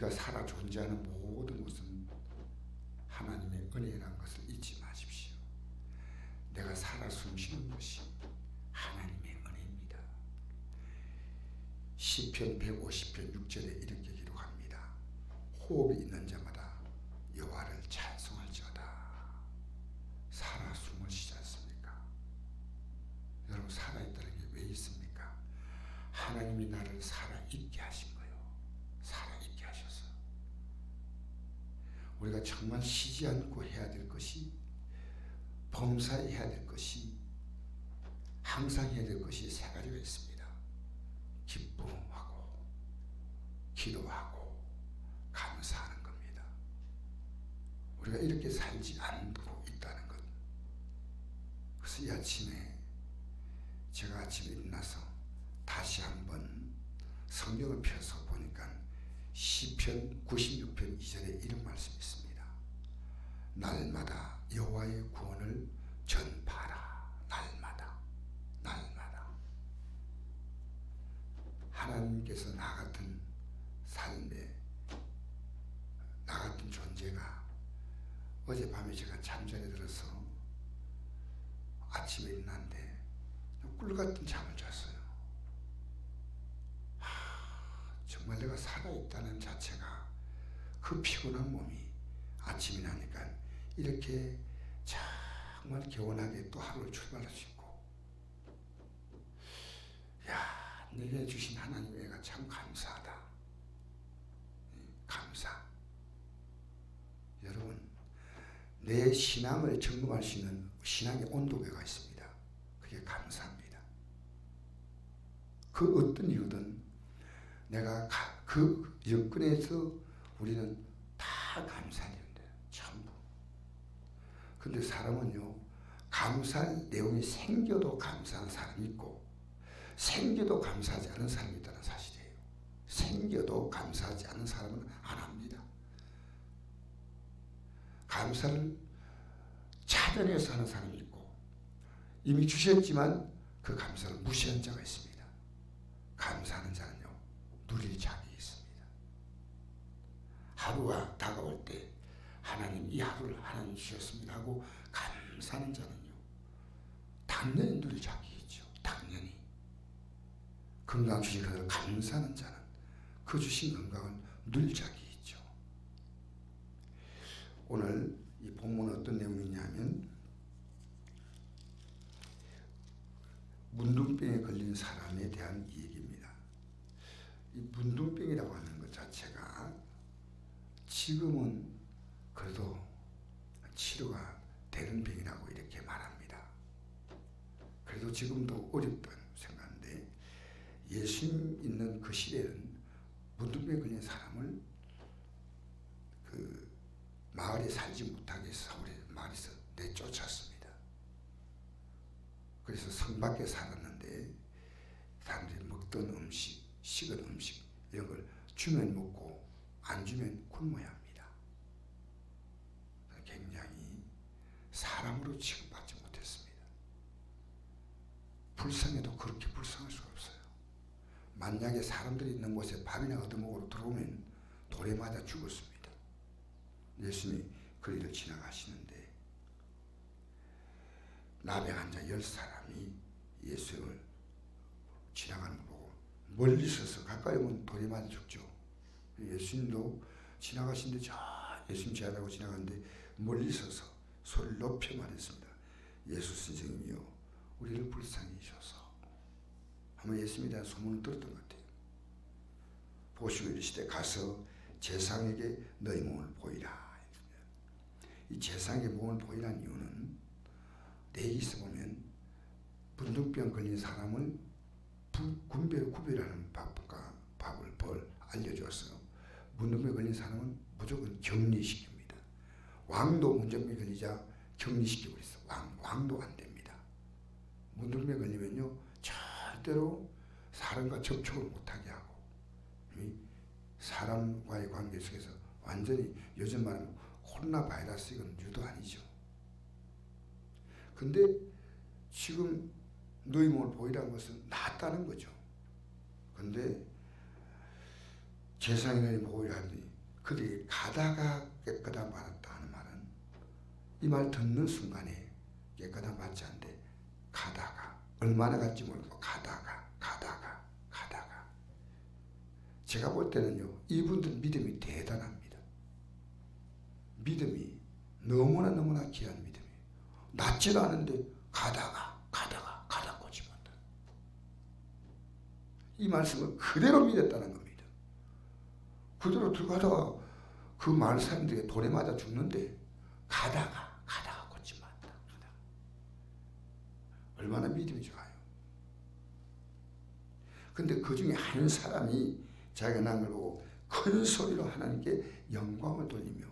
우리가 살아 존재하는 모든 것은 하나님의 은혜라는 것을 잊지 마십시오. 내가 살아 숨쉬는 것이 하나님의 은혜입니다. 시편 150편 6절에 이렇게 기록합니다. 호흡이 있는 자마다 여호와를 찬송할지어다. 살아 숨을 쉬지 않습니까? 여러분, 살아있다는 게 왜 있습니까? 하나님이 나를 살아있게 하신 거예요. 살아있게 하셔서. 우리가 정말 쉬지 않고 해야 될 것이, 범사해야 될 것이, 항상 해야 될 것이 세 가지가 있습니다. 기쁨하고 기도하고 감사하는 겁니다. 우리가 이렇게 살지 않고 있다는 것. 그래서 이 아침에 제가 아침에 일어나서 다시 한번 성경을 펴서 보니까 시편 96편 2절에 이런 말씀이 있습니다. 날마다 여호와의 구원을 전파하라. 날마다 하나님께서 나 같은 삶에, 나 같은 존재가 어젯밤에 제가 잠자리에 들어서 아침에 일어났는데 꿀같은 잠을 잤어요. 정말 내가 살아있다는 자체가, 그 피곤한 몸이 아침이 나니까 이렇게 정말 개운하게 또 하루를 출발할 수 있고, 야, 내게 주신 하나님의 애가 참 감사하다. 감사. 여러분, 내 신앙을 점검할 수 있는 신앙의 온도계가 있습니다. 그게 감사합니다. 그 어떤 이유든 내가 그 여건에서 우리는 다 감사하는데, 전부. 근데 사람은요, 감사할 내용이 생겨도 감사한 사람이 있고 생겨도 감사하지 않은 사람이 있다는 사실이에요. 생겨도 감사하지 않은 사람은 안 합니다. 감사를 찾아내서 하는 사람이 있고, 이미 주셨지만 그 감사를 무시한 자가 있습니다. 감사하는 자는요, 누릴 자격이 있습니다. 하루가 다가올 때 하나님, 이 하루를 하나님 주셨습니다 하고 감사하는 자는요, 당연히 누릴 자격이 있죠. 당연히. 건강 주신 것을 감사하는 자는 그 주신 건강을 누릴 자격이 있죠. 오늘 이 본문은 어떤 내용이냐면, 문둥병에 걸린 사람에 대한 얘기입니다. 이 문둥병이라고 하는 것 자체가 지금은 그래도 치료가 되는 병이라고 이렇게 말합니다. 그래도 지금도 어렵다는 생각인데, 예수님 있는 그 시대는 문둥병에 걸린 사람을 그 마을에 살지 못하게 해서 서울에 마을에서 내쫓았습니다. 그래서 성 밖에 살았는데 사람들이 먹던 음식, 식은 음식 이런 걸 주면 먹고 안 주면 굶어야 합니다. 굉장히 사람으로 취급받지 못했습니다. 불쌍해도 그렇게 불쌍할 수가 없어요. 만약에 사람들이 있는 곳에 밥이나 얻어먹으러 들어오면 돌에 맞아 죽었습니다. 예수님이 그 일을 지나가시는데 나병 환자 10사람이 예수님을 지나가는 거 보고 멀리 서서, 가까이 오면 돌에 맞아 죽죠. 예수님도 지나가시는데 저 예수님 제하다고 지나가는데 멀리 서서 소리를 높여 말했습니다. 예수 선생님이요, 우리를 불쌍히 여기소서. 아마 예수님에 대한 소문을 들었던 것 같아요. 보시고 이르시되 가서 제사장에게 너희 몸을 보이라. 이 제사장에게 몸을 보이라는 이유는, 내기에서 보면 문둥병 걸린 사람을 군배로 구별하는 법을 알려줘서 문둥병 걸린 사람은 무조건 격리시킵니다. 왕도 문둥병 걸리자 격리시켜버렸어. 왕도 안 됩니다. 문둥병 걸리면요, 절대로 사람과 접촉을 못하게 하고, 사람과의 관계 속에서 완전히, 요즘 말하면 코로나 바이러스, 이건 유도 아니죠. 근데 지금 너희 몸을 보이라는 것은 낫다는 거죠. 근데 제사장이 보고 하더니 그들이 가다가 깨끗함 받았다 하는 말은 이 말 듣는 순간에 깨끗함 받지 않는데 가다가 얼마나 갈지 모르고 가다가 제가 볼 때는요 이분들 믿음이 대단합니다. 믿음이 너무나 귀한 믿음이에요. 낫지도 않은데 가다가 고치 못한다. 이 말씀을 그대로 믿었다는 겁니다. 그대로 들어가다가 그 많은 사람들에게 돌에 맞아 죽는데 가다가 고치 못한다. 얼마나 믿음이 좋아요. 근데 그 중에 한 사람이 자기가 난 걸 보고 큰 소리로 하나님께 영광을 돌리며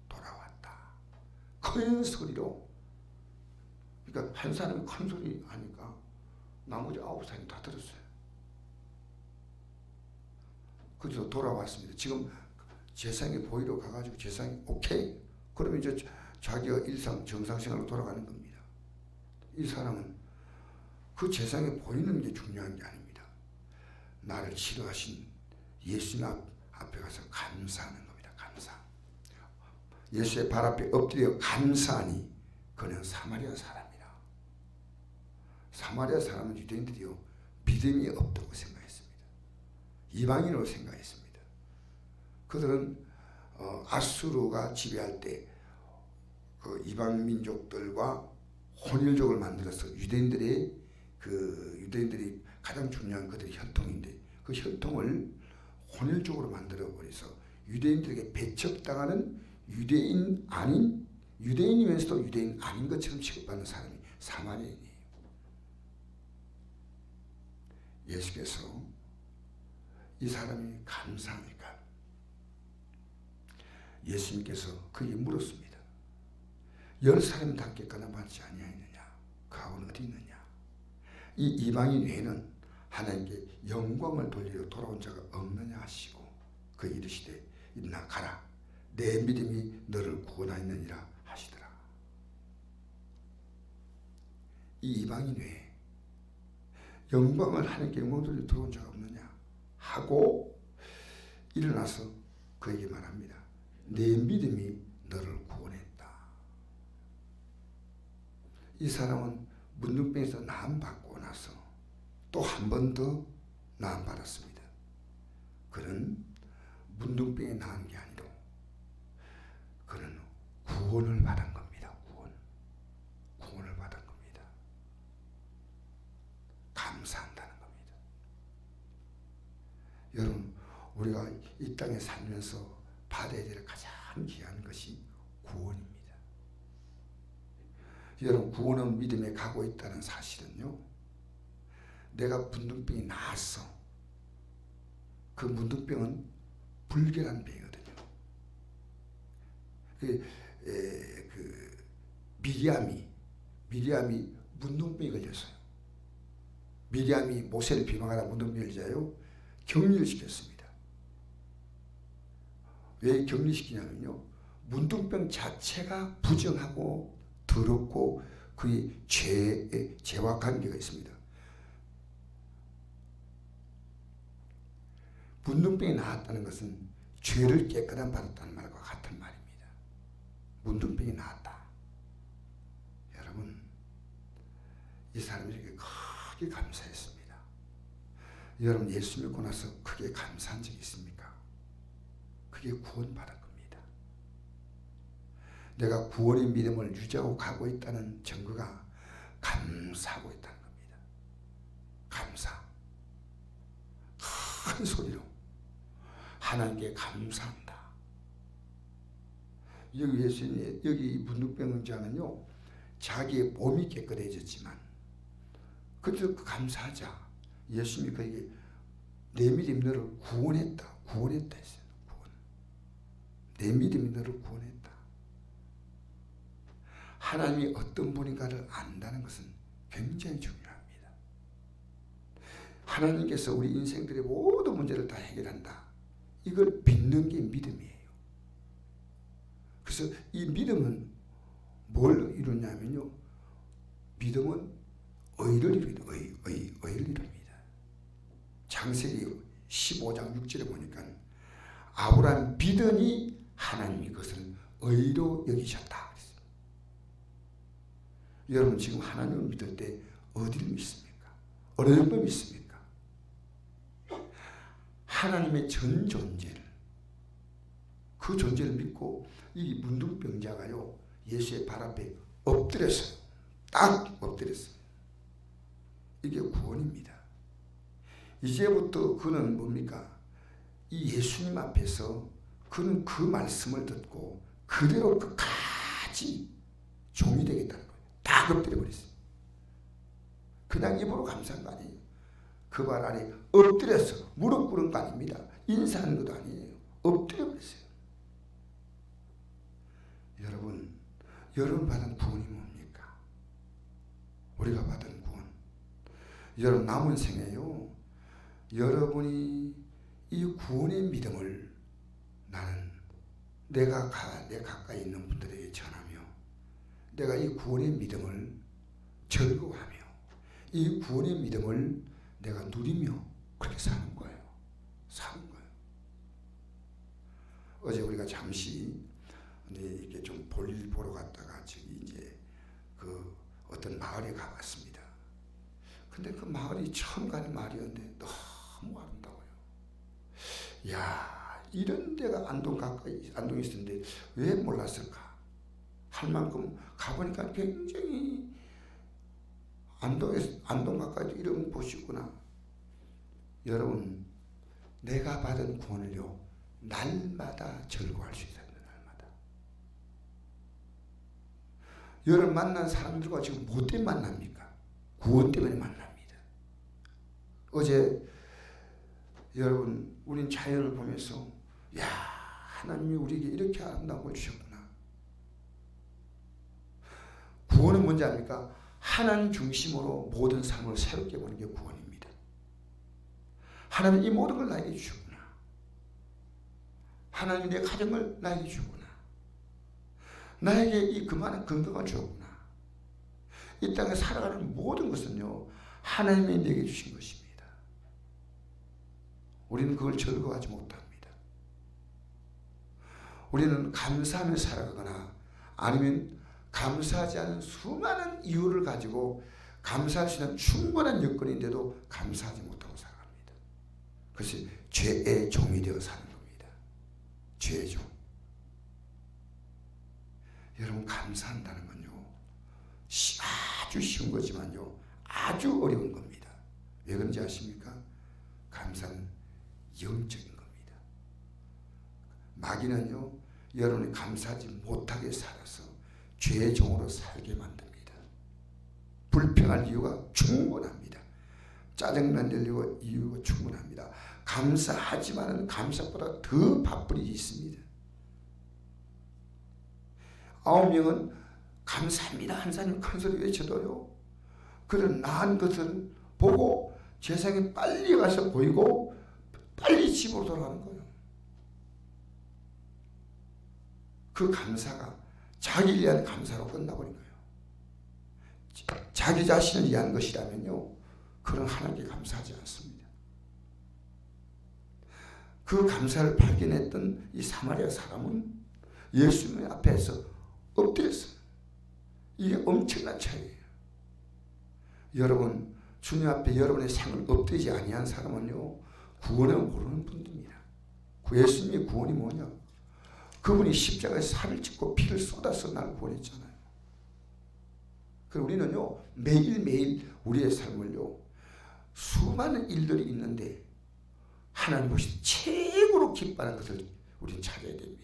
돌아왔다. 큰 소리로. 그러니까 한 사람이 큰 소리 하니까 나머지 9사람이 다 들었어요. 그래서 돌아왔습니다. 지금 제사장이 보이러 가가지고 제사장이 오케이. 그러면 이제 자기가 일상 정상생활로 돌아가는 겁니다. 이 사람은 그 제사장이 보이는 게 중요한 게 아닙니다. 나를 치료하신 예수님 앞에 가서 감사하는 겁니다. 감사. 예수의 발 앞에 엎드려 감사하니 그는 사마리아 사람이라. 사마리아 사람은 유대인들이요 믿음이 없다고 생각했습니다. 이방인으로 생각했습니다. 그들은 아수르가 지배할 때 그 이방 민족들과 혼혈족을 만들어서 유대인들이 가장 중요한 그들의 혈통인데 그 혈통을 혼혈족으로 만들어버려서 유대인들에게 배척당하는 유대인이면서도 유대인 아닌 것처럼 취급받는 사람이 사마리아인이에요. 예수께서 이 사람이 감사하니까 예수님께서 그에게 물었습니다. 10사람이 다 깨끗함 받지 아니하였느냐? 그 아우는 어디 있느냐? 이 이방인 외에는 하나님께 영광을 돌리러 돌아온 자가 없느냐 하시고 그 이르시되 일어나 가라 내 믿음이 너를 구원하였느니라 하시더라. 이 이방인 외에 영광을 하나님께 영광을 돌리러 돌아온 자가 없느냐 하고 일어나서 그에게 말합니다. 내 믿음이 너를 구원했다. 이 사람은 문둥병에서 나음받고 나서 또 한 번 더 나음받았습니다. 그는 문둥병에 나은 게 아니라 그는 구원을 받은 겁니다. 구원을 받은 겁니다. 감사한다는 겁니다. 여러분 우리가 이 땅에 살면서 받아야 될 가장 귀한 것이 구원입니다. 여러분 구원은 믿음에 가고 있다는 사실은요 내가 문둥병이 나았어. 그 문둥병은 불결한 병이거든요. 미리암이 문둥병이 걸렸어요. 미리암이 모세를 비방하다 문둥병을 걸려요. 격리를 시켰습니다. 왜 격리시키냐면요. 문둥병 자체가 부정하고 더럽고 그의 죄와 관계가 있습니다. 문둥병이 나았다는 것은 죄를 깨끗함 받았다는 말과 같은 말입니다. 문둥병이 나았다. 여러분 이 사람에게 크게 감사했습니다. 여러분 예수 믿고 나서 크게 감사한 적이 있습니까? 그게 구원받은 겁니다. 내가 구원의 믿음을 유지하고 가고 있다는 증거가 감사하고 있다는 겁니다. 감사. 큰 소리로 하나님께 감사한다. 여기 예수님, 여기 문둥병자는요 자기의 몸이 깨끗해졌지만 그래도 감사하자. 예수님이 그에게 내 믿음이 너를 구원했다 했어요. 내 믿음이 너를 구원했다. 하나님이 어떤 분인가를 안다는 것은 굉장히 중요합니다. 하나님께서 우리 인생들의 모든 문제를 다 해결한다. 이걸 믿는 게 믿음이에요. 그래서 이 믿음은 뭘 이루냐면요. 믿음은 의를 이룹니다. 의를 이룹니다. 창세기 15장 6절에 보니까 아브라함이 믿으니 하나님이 그것을 의로 여기셨다. 여러분 지금 하나님을 믿을 때 어디를 믿습니까? 어느 정도 믿습니까? 하나님의 전 존재를, 그 존재를 믿고 이 문둥병자가요 예수의 발 앞에 엎드렸어요. 딱 엎드렸어요. 이게 구원입니다. 이제부터 그는 뭡니까? 이 예수님 앞에서 그는 그 말씀을 듣고 그대로 끝까지 종이 되겠다는 거예요. 다 엎드려 버렸어요. 그냥 입으로 감사한 거 아니에요. 그 발 아래 엎드려서 무릎 꿇은 거 아닙니다. 인사하는 것도 아니에요. 엎드려 버렸어요. 여러분 받은 구원이 뭡니까? 우리가 받은 구원. 여러분 남은 생에요. 여러분이 이 구원의 믿음을 나는 내 가까이 있는 분들에게 전하며 내가 이 구원의 믿음을 즐거워하며 이 구원의 믿음을 내가 누리며 그렇게 사는 거예요. 사는 거예요. 어제 우리가 잠시 이렇게 좀 볼일 보러 갔다가 저기 이제 그 어떤 마을에 가봤습니다. 근데 그 마을이 처음 가는 마을이었는데 너무 아름다워요. 야, 이런 데가 안동에 있었는데 왜 몰랐을까? 할 만큼 가보니까 굉장히 안동 가까이도 이런 곳이 있구나. 여러분, 내가 받은 구원을요, 날마다 즐거워할 수 있어요. 날마다. 여러분 만난 사람들과 지금 뭐 때문에 만납니까? 구원 때문에 만납니다. 어제 여러분, 우린 자연을 보면서 야, 하나님이 우리에게 이렇게 아름다운 걸 주셨구나. 구원은 뭔지 압니까? 하나님 중심으로 모든 삶을 새롭게 보는 게 구원입니다. 하나님이 이 모든 걸 나에게 주셨구나. 하나님이 내 가정을 나에게 주셨구나. 나에게 이 그만한 건강을 주었구나. 이 땅에 살아가는 모든 것은요, 하나님이 내게 주신 것입니다. 우리는 그걸 즐거워하지 못합니다. 우리는 감사하며 살아가거나 아니면 감사하지 않은 수많은 이유를 가지고 감사할 수 있는 충분한 여건인데도 감사하지 못하고 살아갑니다. 그것이 죄의 종이 되어 사는 겁니다. 죄의 종. 여러분 감사한다는 건요, 아주 쉬운 거지만요, 아주 어려운 겁니다. 왜 그런지 아십니까? 감사는 영적인 겁니다. 마귀는요, 여러분이 감사하지 못하게 살아서 죄의 종으로 살게 만듭니다. 불평할 이유가 충분합니다. 짜증난 이유가 충분합니다. 감사하지만은 감사보다 더 바쁜 일이 있습니다. 9명은 감사합니다 한 사람이 큰 소리 외쳐도요, 그런 나은 것을 보고 세상에 빨리 가서 보이고 빨리 집으로 돌아가는 거예요. 그 감사가 자기를 위한 감사로 끝나버린 거예요. 자기 자신을 위한 것이라면요, 그런 하나님께 감사하지 않습니다. 그 감사를 발견했던 이 사마리아 사람은 예수님 앞에서 엎드렸어요. 이게 엄청난 차이예요. 여러분, 주님 앞에 여러분의 생을 엎드리지 아니한 사람은요, 구원을 모르는 분들입니다. 예수님의 구원이 뭐냐? 그분이 십자가에 살을 찢고 피를 쏟아서 나를 구원했잖아요. 그리고 우리는요, 매일매일 우리의 삶을요, 수많은 일들이 있는데 하나님 보시는 최고로 기뻐하는 것을 우리는 찾아야 됩니다.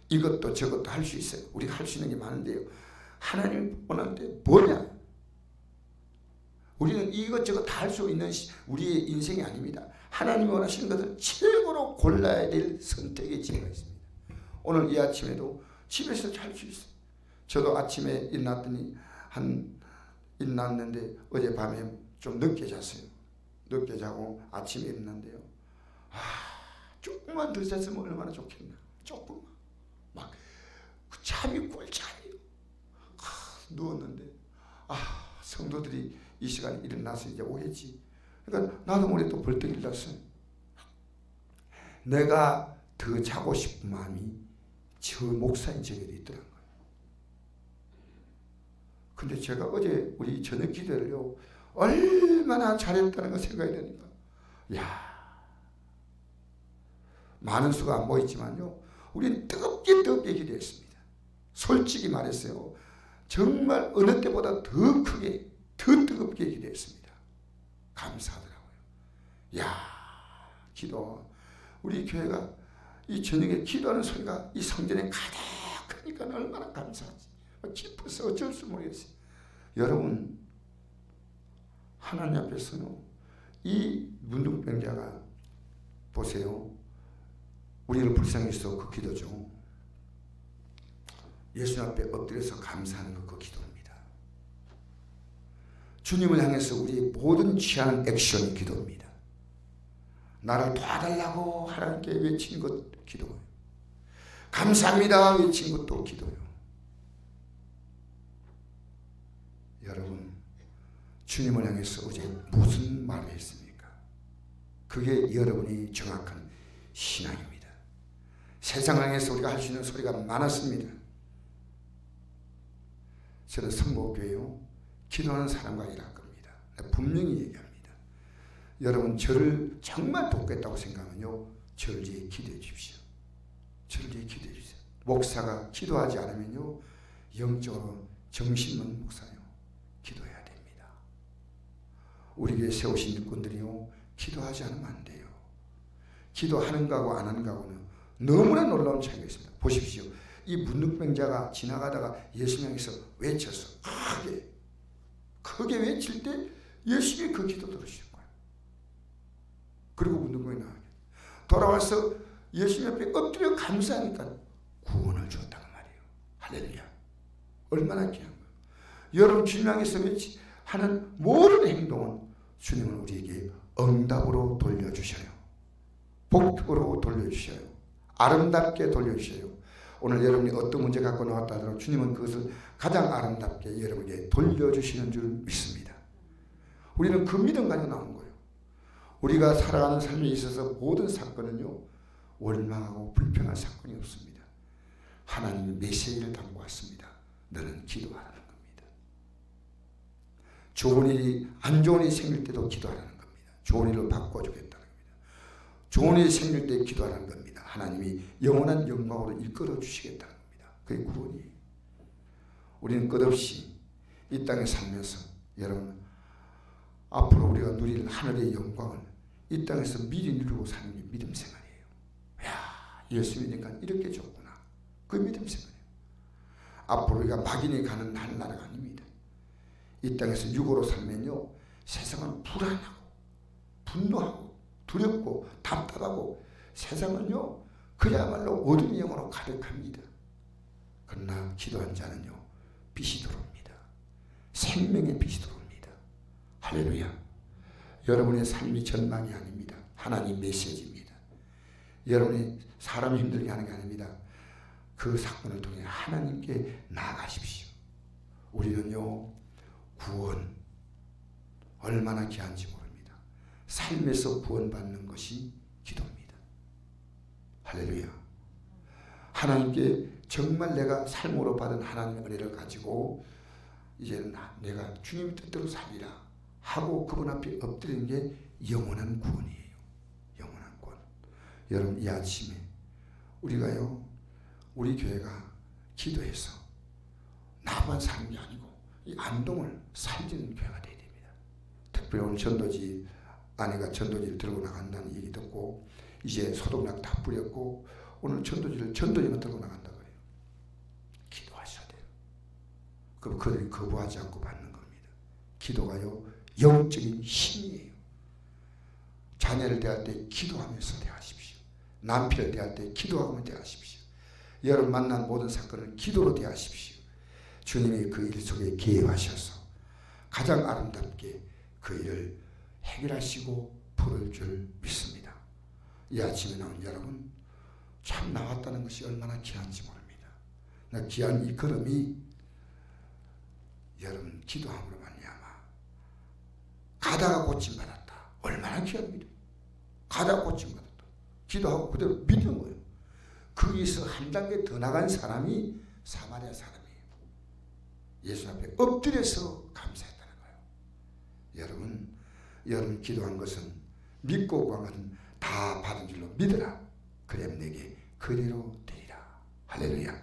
이것도 저것도 할 수 있어요. 우리가 할 수 있는 게 많은데요, 하나님 원하는 게 뭐냐? 우리는 이것저것 다 할 수 있는 우리의 인생이 아닙니다. 하나님이 원하시는 것을 최고로 골라야 될 선택의 지혜가 있습니다. 오늘 이 아침에도 집에서 할 수 있어요. 저도 아침에 일어났더니 일어났는데 어젯밤에 좀 늦게 잤어요. 늦게 자고 아침에 일어났는데요, 조금만 더 잤으면 얼마나 좋겠나. 조금만. 막 잠이 꿀잠이에요. 누웠는데 성도들이 이 시간에 일어나서 이제 오겠지. 그러니까 나도 모르게 또 벌떡 일어났어요. 내가 더 자고 싶은 마음이 저 목사인 저에게도 있더란 거예요. 근데 제가 어제 우리 저녁 기도를요, 얼마나 잘했다는 걸 생각이 되니까, 야, 많은 수가 안 보이지만요, 우리는 뜨겁게 기도했습니다. 솔직히 말했어요. 정말 어느 때보다 더 크게, 더 뜨겁게 기도했습니다. 감사하더라고요. 야, 기도. 우리 교회가 이 저녁에 기도하는 소리가 이 성전에 가득하니까 얼마나 감사하지. 기뻐서 어쩔 수 모르겠어요. 여러분, 하나님 앞에서는 이 문둥병자가 보세요. 우리를 불쌍해서 그 기도죠. 예수 앞에 엎드려서 감사하는 것, 그 기도입니다. 주님을 향해서 우리의 모든 취하는 액션이 기도입니다. 나를 도와달라고 하나님께 외친 것 기도예요. 감사합니다 외친 것도 기도예요. 여러분, 주님을 향해서 어제 무슨 말을 했습니까? 그게 여러분이 정확한 신앙입니다. 세상을 향해서 우리가 할 수 있는 소리가 많았습니다. 저는 성목교회요, 기도하는 사람과 일할 겁니다. 분명히 얘기합니다. 여러분, 저를 정말 돕겠다고 생각하면요, 저를 위해 기도해 주십시오. 저를 위해 기도해 주세요. 목사가 기도하지 않으면요, 영적으로 정신없는 목사요, 기도해야 됩니다. 우리 교회 세우신 일꾼들이요, 기도하지 않으면 안 돼요. 기도하는 거하고 안 하는 거하고는 너무나 놀라운 차이가 있습니다. 보십시오. 이 문둥병자가 지나가다가 예수 향해서 외쳤어. 크게 외칠 때 예수님이 그 기도 들으신 거예요. 그리고 문둥병이 나가게 돌아와서 예수님 앞에 엎드려 감사하니까 구원을 주었다는 말이에요. 할렐루야. 얼마나 귀한 거예요. 여러분, 주님 향해서 하는 모든 행동은 주님은 우리에게 응답으로 돌려주셔요. 복으로 돌려주셔요. 아름답게 돌려주셔요. 오늘 여러분이 어떤 문제 갖고 나왔다 하더라도 주님은 그것을 가장 아름답게 여러분에게 돌려주시는 줄 믿습니다. 우리는 그 믿음 가지고 나온 거예요. 우리가 살아가는 삶에 있어서 모든 사건은요, 원망하고 불평할 사건이 없습니다. 하나님이 메시지를 담고 왔습니다. 너는 기도하라는 겁니다. 좋은 일이, 안 좋은 일이 생길 때도 기도하라는 겁니다. 좋은 일로 바꿔주겠다는 겁니다. 좋은 일이 생길 때 기도하라는 겁니다. 하나님이 영원한 영광으로 이끌어 주시겠다는 겁니다. 그게 구원이에요. 우리는 끝없이 이 땅에 살면서 여러분, 앞으로 우리가 누릴 하늘의 영광을 이 땅에서 미리 누리고 사는 게 믿음 생활이에요. 야, 예수 믿으니까 이렇게 좋구나. 그 믿음 생활이에요. 앞으로 우리가 막인이 가는 나라가 아닙니다. 이 땅에서 육으로 살면요, 세상은 불안하고 분노하고 두렵고 답답하고 세상은요, 그야말로 어둠의 영으로 가득합니다. 그러나 기도한 자는요, 빛이 들어옵니다. 생명의 빛이 들어옵니다. 할렐루야. 여러분의 삶이 전망이 아닙니다. 하나님 메시지입니다. 여러분이 사람이 힘들게 하는 게 아닙니다. 그 사건을 통해 하나님께 나아가십시오. 우리는요, 구원 얼마나 귀한지 모릅니다. 삶에서 구원받는 것이 기도입니다. 할렐루야. 하나님께 정말 내가 삶으로 받은 하나님의 은혜를 가지고 이제는 내가 주님의 뜻대로 살리라 하고 그분 앞에 엎드리는 게 영원한 구원이에요. 영원한 구원. 여러분, 이 아침에 우리가요, 우리 교회가 기도해서 나만 사는 게 아니고 이 안동을 살리는 교회가 되어야 됩니다. 특별히 오늘 전도지, 아내가 전도지를 들고 나간다는 얘기 듣고 이제 소독약 다 뿌렸고 오늘 전도지만 들고 나간다고 해요. 기도하셔야 돼요. 그럼 그들이 거부하지 않고 받는 겁니다. 기도가요, 영적인 힘이에요. 자녀를 대할 때 기도하면서 대하십시오. 남편을 대할 때 기도하며 대하십시오. 여러분 만난 모든 사건을 기도로 대하십시오. 주님이 그 일 속에 개입하셔서 가장 아름답게 그 일을 해결하시고 풀을 줄 믿습니다. 이 아침에 나온 여러분, 참 나왔다는 것이 얼마나 귀한지 모릅니다. 나 귀한 이 걸음이 여러분 기도함으로 말미암아 가다가 고침받았다. 얼마나 귀한 일이에요. 가다가 고침받았다. 기도하고 그대로 믿는 거예요. 거기서 한 단계 더 나간 사람이 사마리아 사람이에요. 예수 앞에 엎드려서 감사했다는 거예요. 여러분 기도한 것은 믿고 구한 것은 다 받은 줄로 믿으라. 그럼 내게 그대로 되리라. 할렐루야.